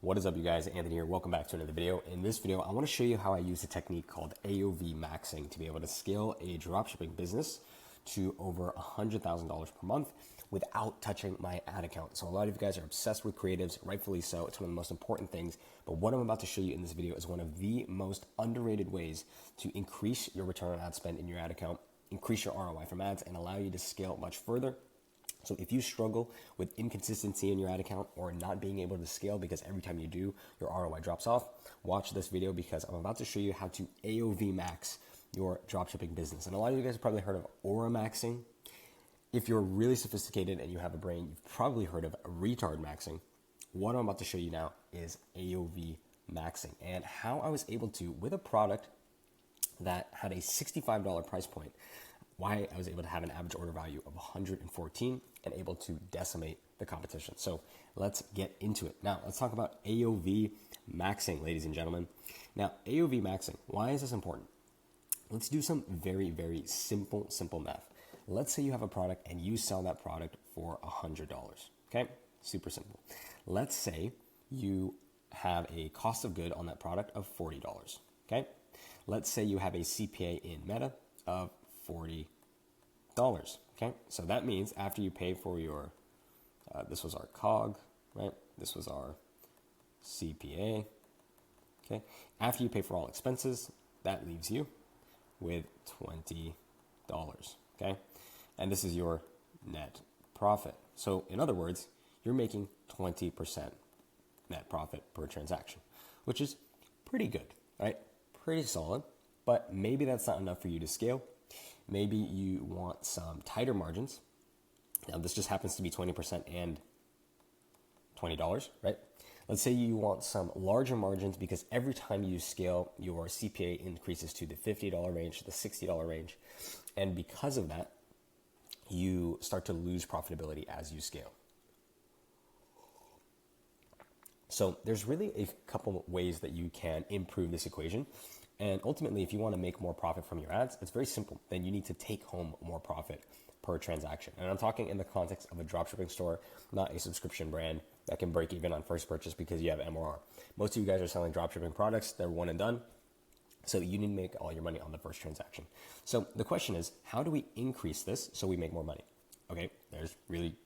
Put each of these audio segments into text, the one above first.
What is up, you guys? Anthony here. Welcome back to another video. In this video, I want to show you how I use a technique called AOV Maxxing to be able to scale a dropshipping business to over $100,000 per month without touching my ad account. So a lot of you guys are obsessed with creatives, rightfully so. It's one of the most important things. But what I'm about to show you in this video is one of the most underrated ways to increase your return on ad spend in your ad account, increase your ROI from ads, and allow you to scale much further. So if you struggle with inconsistency in your ad account or not being able to scale because every time you do, your ROI drops off, watch this video because I'm about to show you how to AOV max your dropshipping business. And a lot of you guys have probably heard of aura maxing. If you're really sophisticated and you have a brain, you've probably heard of retard maxing. What I'm about to show you now is AOV maxing and how I was able to, with a product that had a $65 price point, why I was able to have an average order value of 114 and able to decimate the competition. So let's get into it. Now, let's talk about AOV maxing, ladies and gentlemen. Now, AOV maxing, why is this important? Let's do some very, very simple math. Let's say you have a product and you sell that product for $100, okay? Super simple. Let's say you have a cost of good on that product of $40, okay? Let's say you have a CPA in Meta of $40, okay? So that means after you pay for your, this was our COG, right? This was our CPA, okay? After you pay for all expenses, that leaves you with $20, okay? And this is your net profit. So in other words, you're making 20% net profit per transaction, which is pretty good, right? Pretty solid, but maybe that's not enough for you to scale. Maybe you want some tighter margins. Now, this just happens to be 20% and $20, right? Let's say you want some larger margins because every time you scale, your CPA increases to the $50 range, the $60 range. And because of that, you start to lose profitability as you scale. So there's really a couple of ways that you can improve this equation. And ultimately, if you want to make more profit from your ads, it's very simple. Then you need to take home more profit per transaction. And I'm talking in the context of a dropshipping store, not a subscription brand that can break even on first purchase because you have MRR. Most of you guys are selling dropshipping products. They're one and done. So you need to make all your money on the first transaction. So the question is, how do we increase this so we make more money? Okay, there's really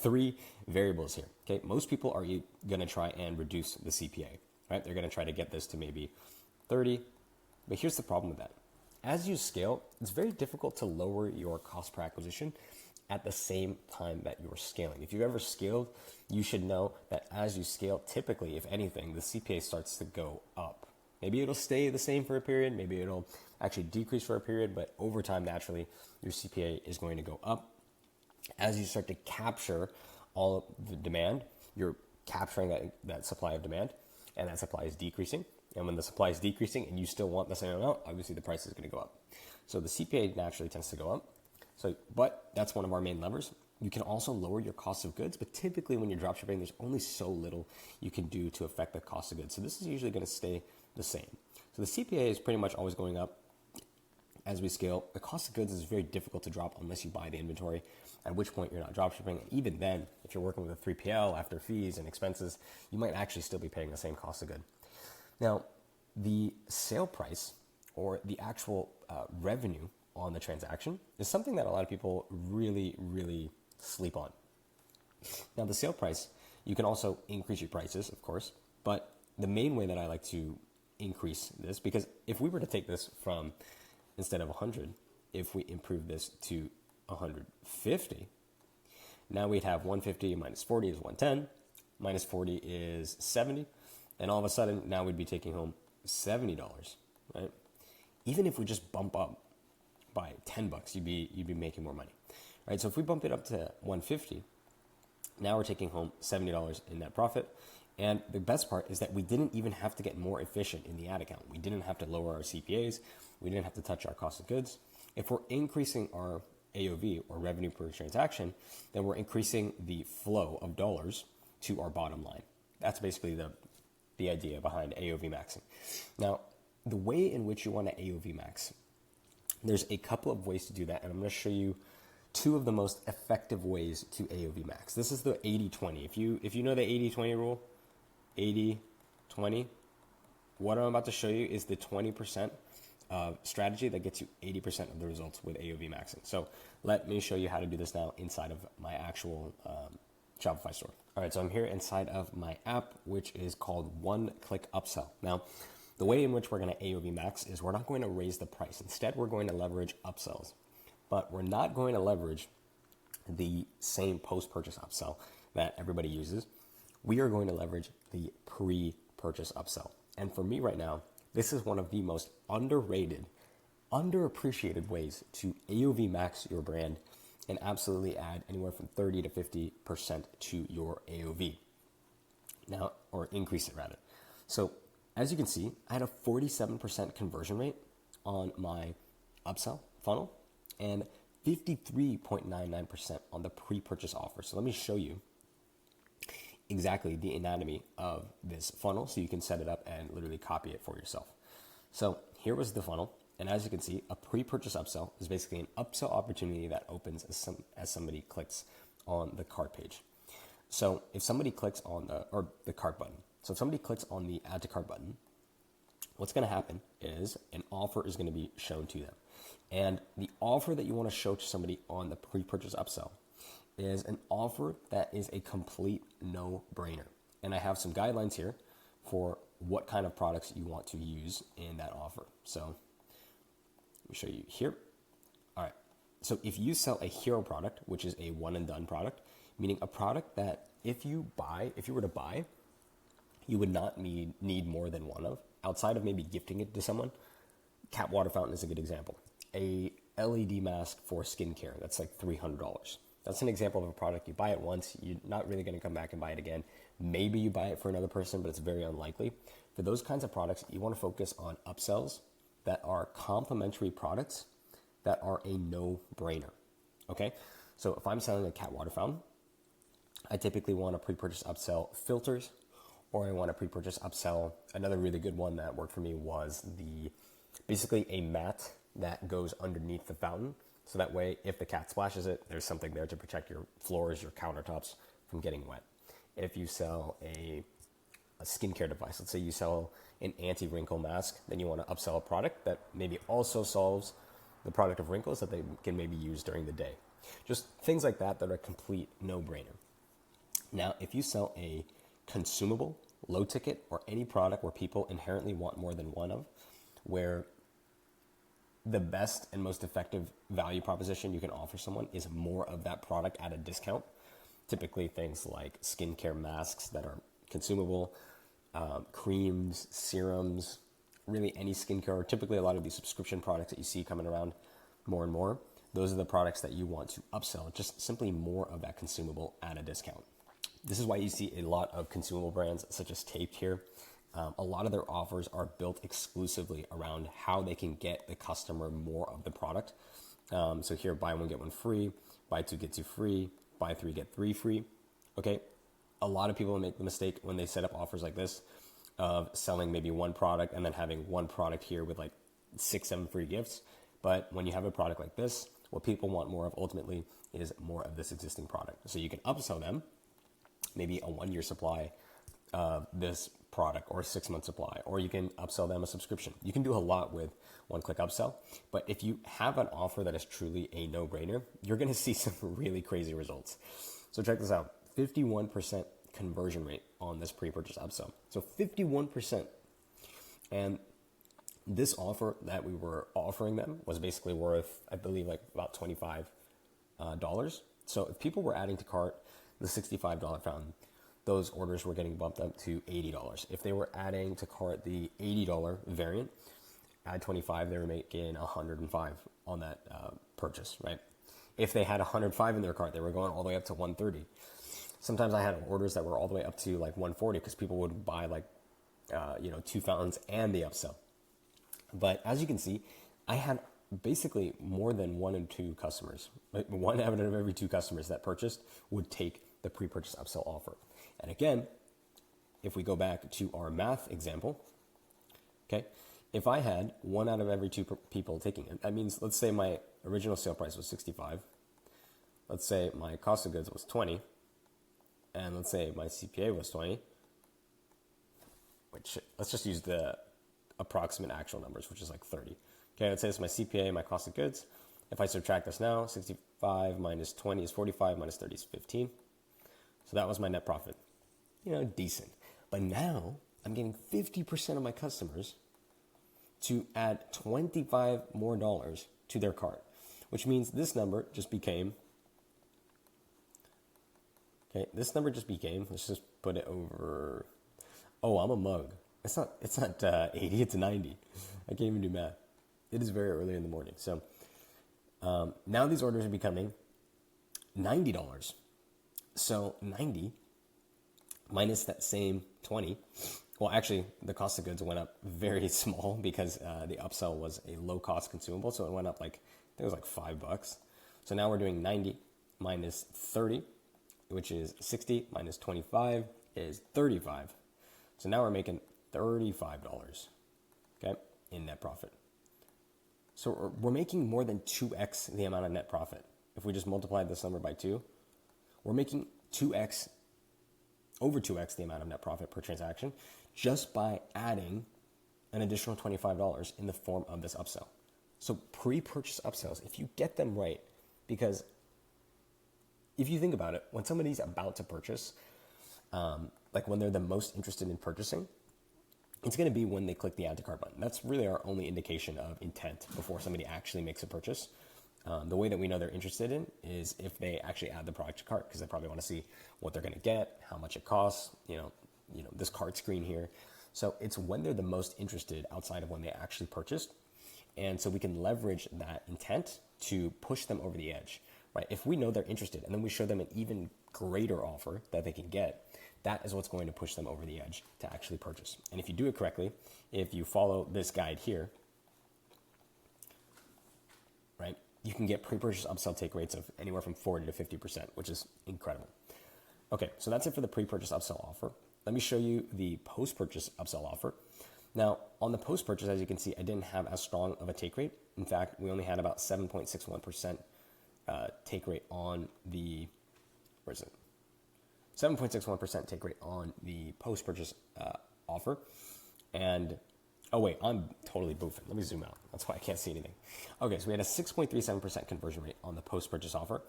three variables here. Okay, most people are going to try and reduce the CPA, right? They're going to try to get this to maybe 30. But here's the problem with that. As you scale, it's very difficult to lower your cost per acquisition at the same time that you're scaling. If you've ever scaled, you should know that as you scale, typically, if anything, the CPA starts to go up. Maybe it'll stay the same for a period. Maybe it'll actually decrease for a period. But over time, naturally, your CPA is going to go up. As you start to capture all of the demand, you're capturing that supply of demand, and that supply is decreasing. And when the supply is decreasing and you still want the same amount, obviously the price is going to go up. So the CPA naturally tends to go up. But that's one of our main levers. You can also lower your cost of goods, but typically when you're dropshipping, there's only so little you can do to affect the cost of goods. So this is usually going to stay the same. So the CPA is pretty much always going up as we scale. The cost of goods is very difficult to drop unless you buy the inventory, at which point you're not dropshipping. And even then, if you're working with a 3PL after fees and expenses, you might actually still be paying the same cost of good. Now, the sale price or the actual revenue on the transaction is something that a lot of people really, really sleep on. Now, the sale price, you can also increase your prices, of course, but the main way that I like to increase this, because if we were to take this from, instead of 100, if we improve this to 150, now we'd have 150 minus 40 is 110, minus 40 is 70, and all of a sudden, now we'd be taking home $70, right? Even if we just bump up by $10, you'd be making more money, right? So if we bump it up to 150, now we're taking home $70 in net profit. And the best part is that we didn't even have to get more efficient in the ad account. We didn't have to lower our CPAs. We didn't have to touch our cost of goods. If we're increasing our AOV or revenue per transaction, then we're increasing the flow of dollars to our bottom line. That's basically the idea behind AOV maxing. Now, the way in which you want to AOV max, there's a couple of ways to do that, and I'm going to show you two of the most effective ways to AOV max. This is the 80-20. If you know the 80-20 rule, 80, 20. What I'm about to show you is the 20% strategy that gets you 80% of the results with AOV Maxxing. So let me show you how to do this now inside of my actual Shopify store. All right, so I'm here inside of my app, which is called One Click Upsell. Now, the way in which we're going to AOV Max is we're not going to raise the price. Instead, we're going to leverage upsells, but we're not going to leverage the same post-purchase upsell that everybody uses. We are going to leverage the pre-purchase upsell. And for me right now, this is one of the most underrated, underappreciated ways to AOV max your brand and absolutely add anywhere from 30 to 50% to your AOV. Now, or increase it rather. So as you can see, I had a 47% conversion rate on my upsell funnel and 53.99% on the pre-purchase offer. So let me show you exactly the anatomy of this funnel so you can set it up and literally copy it for yourself. So here was the funnel. And as you can see, a pre-purchase upsell is basically an upsell opportunity that opens as somebody clicks on the cart page. So if somebody clicks on the cart button, so if somebody clicks on the add to cart button, what's going to happen is an offer is going to be shown to them. And the offer that you want to show to somebody on the pre-purchase upsell is an offer that is a complete no-brainer. And I have some guidelines here for what kind of products you want to use in that offer. So let me show you here. All right. So if you sell a hero product, which is a one and done product, meaning a product that if you were to buy, you would not need more than one of, outside of maybe gifting it to someone. Cat water fountain is a good example. A LED mask for skincare, that's like $300. That's an example of a product. You buy it once, you're not really going to come back and buy it again. Maybe you buy it for another person, but it's very unlikely. For those kinds of products, you want to focus on upsells that are complementary products that are a no-brainer, okay? So if I'm selling a cat water fountain, I typically want to pre-purchase upsell filters, or I want to pre-purchase upsell. Another really good one that worked for me was basically a mat that goes underneath the fountain. So that way, if the cat splashes it, there's something there to protect your floors, your countertops from getting wet. If you sell a skincare device, let's say you sell an anti-wrinkle mask, then you want to upsell a product that maybe also solves the product of wrinkles that they can maybe use during the day. Just things like that are a complete no-brainer. Now, if you sell a consumable, low ticket, or any product where people inherently want more than one of, where the best and most effective value proposition you can offer someone is more of that product at a discount. Typically things like skincare masks that are consumable, creams, serums, really any skincare, typically a lot of these subscription products that you see coming around more and more. Those are the products that you want to upsell, just simply more of that consumable at a discount. This is why you see a lot of consumable brands such as Taped here. A lot of their offers are built exclusively around how they can get the customer more of the product. So here, buy one, get one free, buy two, get two free, buy three, get three free. Okay. A lot of people make the mistake when they set up offers like this of selling maybe one product and then having one product here with like 6, 7 free gifts. But when you have a product like this, what people want more of ultimately is more of this existing product. So you can upsell them maybe a 1-year supply of this product or a 6-month supply, or you can upsell them a subscription. You can do a lot with one-click upsell, but if you have an offer that is truly a no-brainer, you're going to see some really crazy results. So check this out, 51% conversion rate on this pre-purchase upsell. So 51%. And this offer that we were offering them was basically worth, I believe, like about $25. So if people were adding to cart the $65 fountain, those orders were getting bumped up to $80. If they were adding to cart the $80 variant, add 25, they were making 105 on that purchase, right? If they had 105 in their cart, they were going all the way up to 130. Sometimes I had orders that were all the way up to like 140 because people would buy like, 2 fountains and the upsell. But as you can see, I had basically more than 1 in 2 customers. Like 1 out of every 2 customers that purchased would take the pre-purchase upsell offer. And again, if we go back to our math example, okay, if I had 1 out of every 2 people taking it, that means, let's say my original sale price was 65. Let's say my cost of goods was 20. And let's say my CPA was 20. let's just use the approximate actual numbers, which is like 30. Okay, let's say it's my CPA, my cost of goods. If I subtract this now, 65 minus 20 is 45, minus 30 is 15. So that was my net profit. Decent. But now I'm getting 50% of my customers to add $25 more to their cart, which means this number just became, let's just put it over, oh, I'm a mug. It's not 80, it's 90. I can't even do math. It is very early in the morning. So now these orders are becoming $90. So 90 minus that same 20. Well, actually, the cost of goods went up very small because the upsell was a low-cost consumable. So it went up like, I think it was like $5. So now we're doing 90 minus 30, which is 60, minus 25 is 35. So now we're making $35, okay, in net profit. So we're making more than 2x the amount of net profit. If we just multiply this number by 2, we're making over 2x the amount of net profit per transaction just by adding an additional $25 in the form of this upsell. So pre-purchase upsells, if you get them right, because if you think about it, when somebody's about to purchase, like when they're the most interested in purchasing, it's going to be when they click the add to cart button. That's really our only indication of intent before somebody actually makes a purchase. The way that we know they're interested in is if they actually add the product to cart, because they probably want to see what they're going to get, how much it costs, this cart screen here. So it's when they're the most interested outside of when they actually purchased. And so we can leverage that intent to push them over the edge, right? If we know they're interested and then we show them an even greater offer that they can get, that is what's going to push them over the edge to actually purchase. And if you do it correctly, if you follow this guide here, right, you can get pre-purchase upsell take rates of anywhere from 40 to 50%, which is incredible. Okay, so that's it for the pre-purchase upsell offer. Let me show you the post-purchase upsell offer. Now, on the post-purchase, as you can see, I didn't have as strong of a take rate. In fact, we only had about 7.61% take rate on the, 7.61% take rate on the post-purchase offer. And, oh wait, I'm totally boofing. Let me zoom out. That's why I can't see anything. Okay, so we had a 6.37% conversion rate on the post-purchase offer,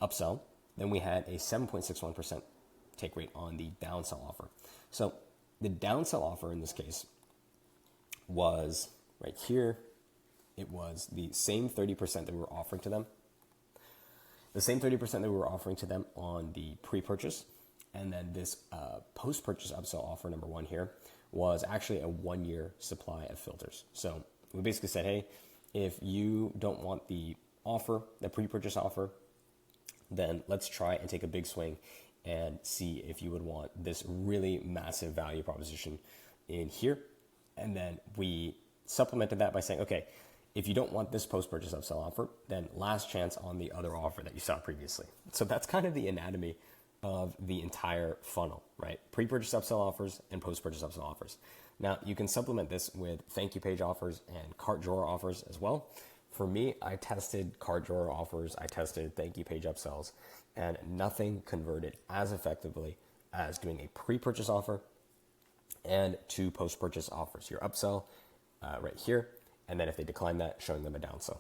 upsell. Then we had a 7.61% take rate on the downsell offer. So the downsell offer in this case was right here. It was the same 30% that we were offering to them. The same 30% that we were offering to them on the pre-purchase. And then this post-purchase upsell offer number 1 here was actually a 1-year supply of filters. So we basically said, hey, if you don't want the offer, the pre-purchase offer, then let's try and take a big swing and see if you would want this really massive value proposition in here. And then we supplemented that by saying, okay, if you don't want this post-purchase upsell offer, then last chance on the other offer that you saw previously. So that's kind of the anatomy of the entire funnel, right? Pre-purchase upsell offers and post-purchase upsell offers. Now, you can supplement this with thank you page offers and cart drawer offers as well. For me, I tested cart drawer offers, I tested thank you page upsells, and nothing converted as effectively as doing a pre-purchase offer and 2 post-purchase offers. Your upsell right here, and then if they decline that, showing them a downsell.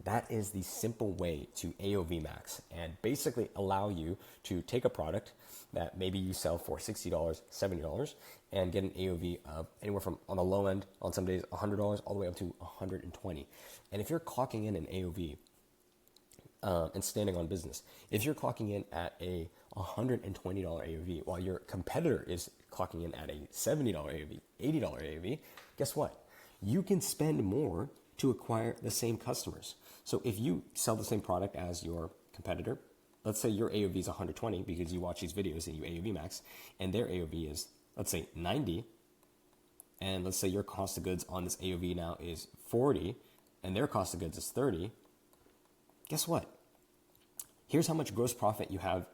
That is the simple way to AOV max and basically allow you to take a product that maybe you sell for $60, $70 and get an AOV of anywhere from, on the low end, on some days, $100 all the way up to $120. And if you're clocking in an AOV and standing on business, if you're clocking in at a $120 AOV while your competitor is clocking in at a $70 AOV, $80 AOV, guess what? You can spend more to acquire the same customers. So if you sell the same product as your competitor, let's say your AOV is 120 because you watch these videos and you AOV max, and their AOV is, let's say 90, and let's say your cost of goods on this AOV now is 40, and their cost of goods is 30, guess what? Here's how much gross profit you have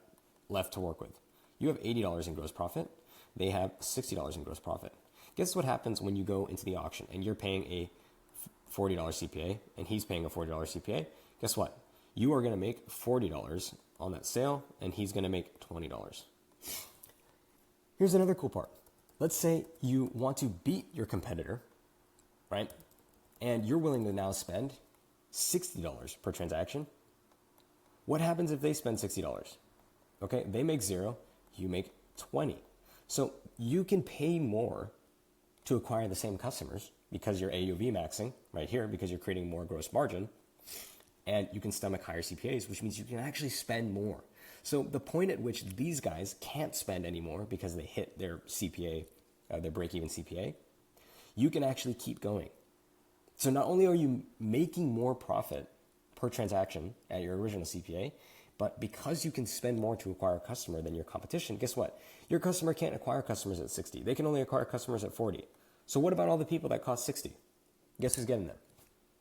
left to work with. You have $80 in gross profit. They have $60 in gross profit. Guess what happens when you go into the auction and you're paying a $40 CPA and he's paying a $40 CPA? Guess what? You are going to make $40 on that sale and he's going to make $20. Here's another cool part. Let's say you want to beat your competitor, right? And you're willing to now spend $60 per transaction. What happens if they spend $60? Okay, they make 0, you make 20. So you can pay more to acquire the same customers because you're AOV maxing right here, because you're creating more gross margin, and you can stomach higher CPAs, which means you can actually spend more. So the point at which these guys can't spend anymore because they hit their CPA, their break-even CPA, you can actually keep going. So not only are you making more profit per transaction at your original CPA, but because you can spend more to acquire a customer than your competition, guess what? Your customer can't acquire customers at 60. They can only acquire customers at 40. So what about all the people that cost 60? Guess who's getting them?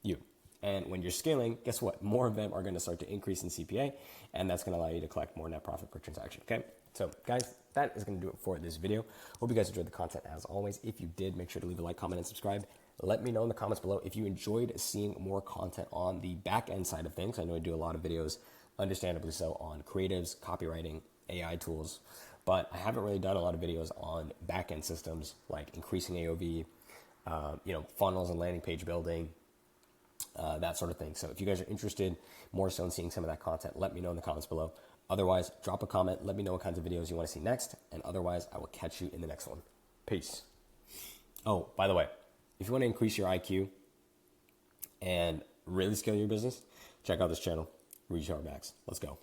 You. And when you're scaling, guess what? More of them are going to start to increase in CPA, and that's going to allow you to collect more net profit per transaction, okay? So guys, that is going to do it for this video. Hope you guys enjoyed the content as always. If you did, make sure to leave a like, comment, and subscribe. Let me know in the comments below if you enjoyed seeing more content on the back end side of things. I know I do a lot of videos, understandably so, on creatives, copywriting, AI tools, but I haven't really done a lot of videos on back end systems like increasing AOV, funnels and landing page building, that sort of thing. So if you guys are interested more so in seeing some of that content, let me know in the comments below. Otherwise, drop a comment. Let me know what kinds of videos you want to see next. And otherwise, I will catch you in the next one. Peace. Oh, by the way, if you want to increase your IQ and really scale your business, check out this channel, Reach Our Max. Let's go.